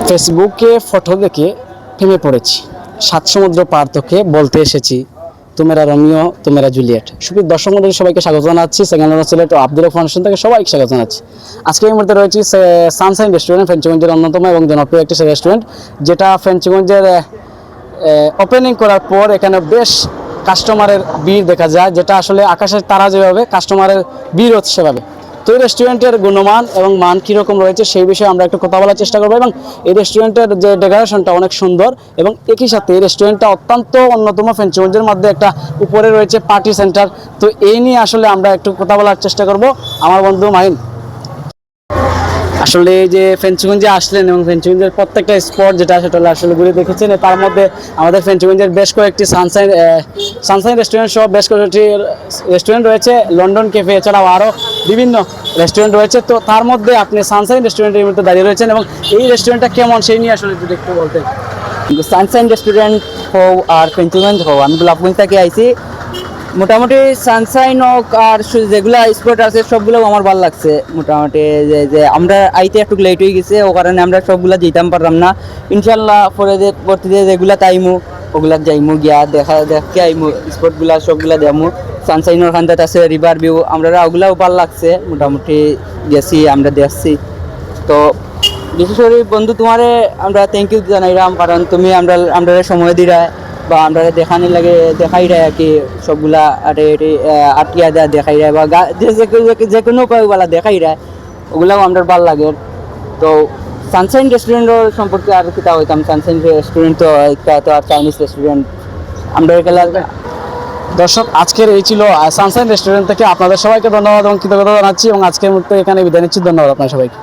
ফেসবুকে ফটো দেখে প্রেমে পড়েছি, সাত সমুদ্র পার তোকে বলতে এসেছি তোমেরা রোমিও তোমেরা জুলিয়েট। সুপ্রিয় দর্শক মণ্ডলী, সবাইকে স্বাগত জানাচ্ছি সেকেন্ড সিলেট ও আব্দুল ফাউন্ডেশন থেকে সবাইকে স্বাগত জানাচ্ছি। আজকে এই মুহূর্তে রয়েছে সানশাইন রেস্টুরেন্ট, ফেঞ্চগঞ্জের অন্যতম এবং জনপ্রিয় একটি রেস্টুরেন্ট, যেটা ফেঞ্চগঞ্জের ওপেনিং করার পর এখানে বেশ কাস্টমারের ভিড় দেখা যায়, যেটা আসলে আকাশের তারা যেভাবে কাস্টমারের ভিড় হচ্ছে সেভাবে। তো এই রেস্টুরেন্টের গুণমান এবং মান কীরকম রয়েছে সেই বিষয়ে আমরা একটু কথা বলার চেষ্টা করবো, এবং এই রেস্টুরেন্টের যে ডেকোরেশনটা অনেক সুন্দর, এবং একই সাথে এই রেস্টুরেন্টটা অত্যন্ত অন্যতম ফেঞ্চগঞ্জের মধ্যে একটা উপরে রয়েছে পার্টি সেন্টার। তো এই নিয়ে আসলে আমরা একটু কথা বলার চেষ্টা করব আমার বন্ধু মাহিন। আসলে এই যে ফেঞ্চগঞ্জে আসলেন এবং ফেঞ্চগঞ্জের প্রত্যেকটা স্পট যেটা সেটা আসলে ঘুরে দেখেছেন, তার মধ্যে আমাদের ফেঞ্চগঞ্জের বেশ কয়েকটি সানশাইন রেস্টুরেন্ট সহ বেশ কয়েকটি রেস্টুরেন্ট রয়েছে, লন্ডন ক্যাফে এছাড়াও আরও বিভিন্ন রেস্টুরেন্ট রয়েছে। তো তার মধ্যে আপনি সানশাইন রেস্টুরেন্টের মধ্যে দাঁড়িয়ে রয়েছেন, এবং এই রেস্টুরেন্টটা কেমন সেই নিয়ে আসলে যদি একটু বলতেন। সানশাইন রেস্টুরেন্ট হোক আর ফেঞ্চগঞ্জ হোক, আমি গোলাপগঞ্জ থেকে আইছি। মোটামুটি সানশাইন হোক আর যেগুলো স্পট আছে সবগুলো আমার ভালো লাগছে। মোটামুটি যে আমরা আইতে একটু লেট হয়ে গেছে, ও কারণে আমরা সবগুলা যেতাম পারলাম না। ইনশাল্লাহ পরবর্তীতে যেগুলা তাইমু ওগুলা যাইমু, গিয়া দেখে আইমু স্পটগুলা সবগুলা দেমু। সানশাইনের খান্দাত আছে রিভার ভিউ, আমরা ওগুলাও ভালো লাগছে। মোটামুটি গেছি, আমরা দেখছি। তো বিশেষ করে বন্ধু তোমারে আমরা থ্যাংক ইউ জানাইলাম, কারণ তুমি আমরা সময় দিরা বা আমরা দেখানি লাগে দেখাই রায় আর কি সবগুলা আটিয়া দেওয়া দেখাই রায় বা যে কোনো উপায়গুলা দেখাই রায়, ওগুলাও আমরা ভাল লাগে। তো সানশাইন রেস্টুরেন্টের সম্পর্কে আর কিতা হইতাম। সানশাইন রেস্টুরেন্ট তো একটা তো আর চাইনিজ রেস্টুরেন্ট আমরা এগুলা। দর্শক, আজকের এই ছিল সানশাইন রেস্টুরেন্ট থেকে। আপনাদের সবাইকে ধন্যবাদ এবং কৃতজ্ঞতা জানাচ্ছি, এবং আজকের মুহূর্তে এখানে বিদায় নিচ্ছি। ধন্যবাদ আপনার সবাইকে।